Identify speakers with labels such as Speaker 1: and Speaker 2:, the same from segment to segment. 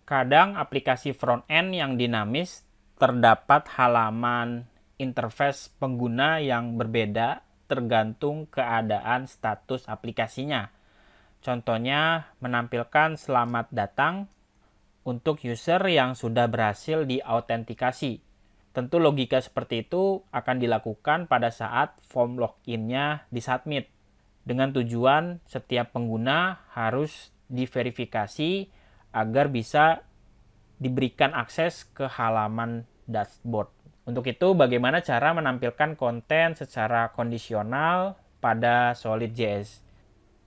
Speaker 1: Kadang aplikasi front-end yang dinamis terdapat halaman interface pengguna yang berbeda tergantung keadaan status aplikasinya. Contohnya menampilkan selamat datang untuk user yang sudah berhasil diautentikasi. Tentu logika seperti itu akan dilakukan pada saat form login-nya disubmit. Dengan tujuan setiap pengguna harus diverifikasi agar bisa diberikan akses ke halaman dashboard. Untuk itu, bagaimana cara menampilkan konten secara kondisional pada Solid.js?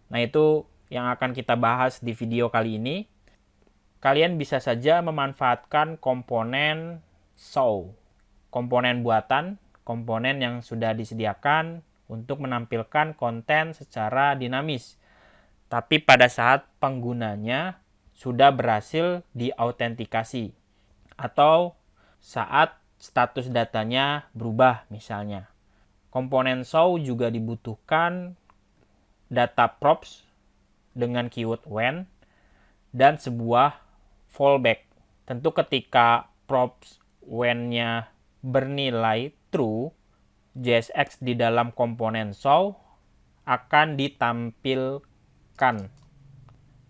Speaker 1: Nah, itu yang akan kita bahas di video kali ini. Kalian bisa saja memanfaatkan komponen show, komponen buatan, komponen yang sudah disediakan untuk menampilkan konten secara dinamis. Tapi pada saat penggunanya sudah berhasil diautentikasi atau saat status datanya berubah misalnya. Komponen show juga dibutuhkan data props dengan keyword when dan sebuah fallback. Tentu ketika props when-nya bernilai true, JSX di dalam komponen show akan ditampilkan.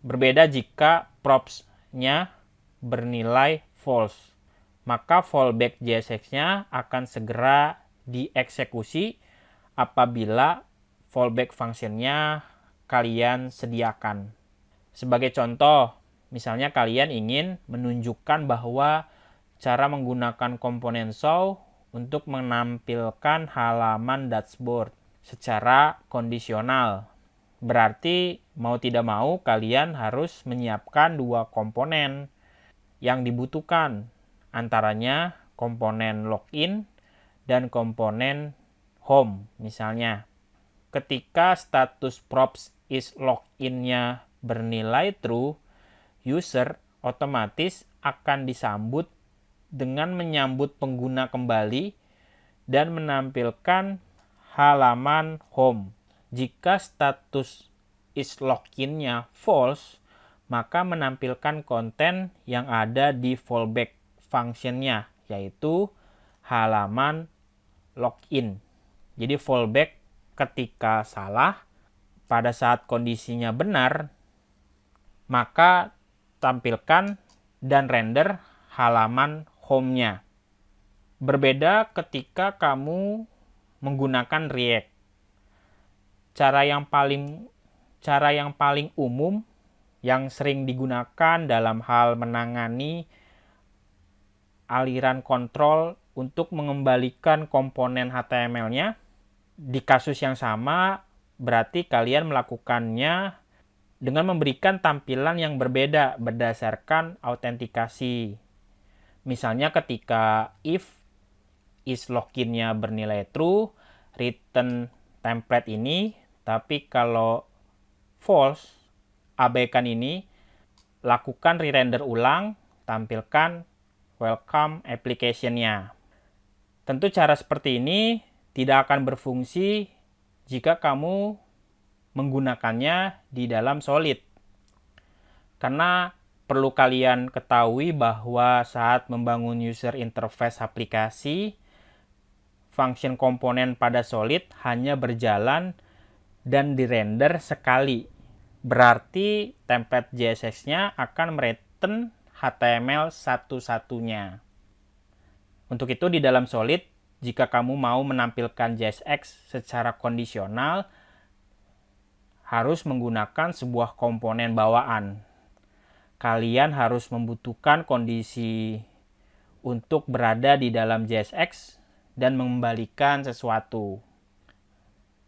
Speaker 1: Berbeda jika props-nya bernilai false, maka fallback JSX-nya akan segera dieksekusi apabila fallback function-nya kalian sediakan. Sebagai contoh, misalnya kalian ingin menunjukkan bahwa cara menggunakan komponen show untuk menampilkan halaman dashboard secara kondisional. Berarti mau tidak mau kalian harus menyiapkan dua komponen yang dibutuhkan, antaranya komponen login dan komponen home misalnya. Ketika status props is login-nya bernilai true, user otomatis akan disambut dengan menyambut pengguna kembali dan menampilkan halaman home. Jika status is login-nya false, maka menampilkan konten yang ada di fallback function-nya, yaitu halaman login. Jadi fallback ketika salah, pada saat kondisinya benar, maka tampilkan dan render halaman home-nya. Berbeda ketika kamu menggunakan React. Cara yang paling umum yang sering digunakan dalam hal menangani aliran kontrol untuk mengembalikan komponen HTML-nya. Di kasus yang sama, berarti kalian melakukannya dengan memberikan tampilan yang berbeda berdasarkan autentikasi. Misalnya ketika if is login-nya bernilai true, return template ini, tapi kalau false, abaikan ini, lakukan re-render ulang, tampilkan welcome application-nya. Tentu cara seperti ini tidak akan berfungsi jika kamu menggunakannya di dalam Solid. Karena perlu kalian ketahui bahwa saat membangun user interface aplikasi, function komponen pada Solid hanya berjalan dan dirender sekali. Berarti template JSX-nya akan mereturn HTML satu-satunya. Untuk itu di dalam Solid, jika kamu mau menampilkan JSX secara kondisional, harus menggunakan sebuah komponen bawaan. Kalian harus membutuhkan kondisi untuk berada di dalam JSX dan mengembalikan sesuatu.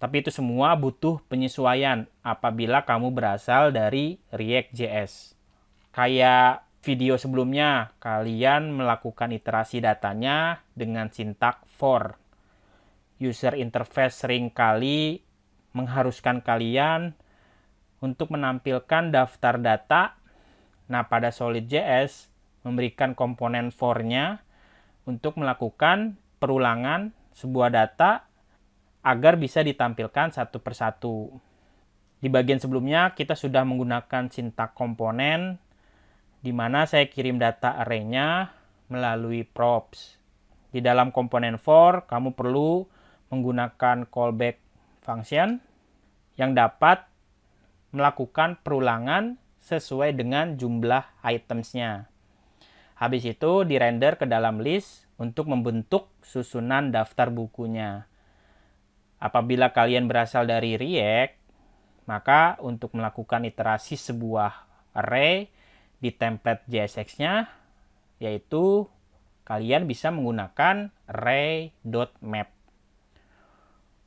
Speaker 1: Tapi itu semua butuh penyesuaian apabila kamu berasal dari React.js. Kayak video sebelumnya, kalian melakukan iterasi datanya dengan sintak for. User interface seringkali mengharuskan kalian untuk menampilkan daftar data. Nah, pada Solid.js memberikan komponen for-nya untuk melakukan perulangan sebuah data agar bisa ditampilkan satu persatu. Di bagian sebelumnya kita sudah menggunakan sintak komponen di mana saya kirim data array-nya melalui props. Di dalam komponen for, kamu perlu menggunakan callback function yang dapat melakukan perulangan sesuai dengan jumlah items-nya. Habis itu dirender ke dalam list untuk membentuk susunan daftar bukunya. Apabila kalian berasal dari React, maka untuk melakukan iterasi sebuah array di template JSX-nya, yaitu kalian bisa menggunakan array.map.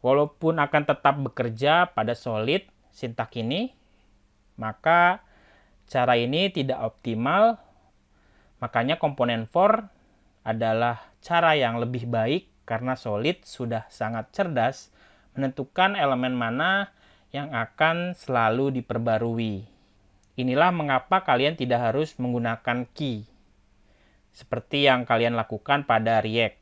Speaker 1: Walaupun akan tetap bekerja pada solid sintak ini, maka cara ini tidak optimal. Makanya komponen for adalah cara yang lebih baik karena solid sudah sangat cerdas menentukan elemen mana yang akan selalu diperbarui. Inilah mengapa kalian tidak harus menggunakan key seperti yang kalian lakukan pada React.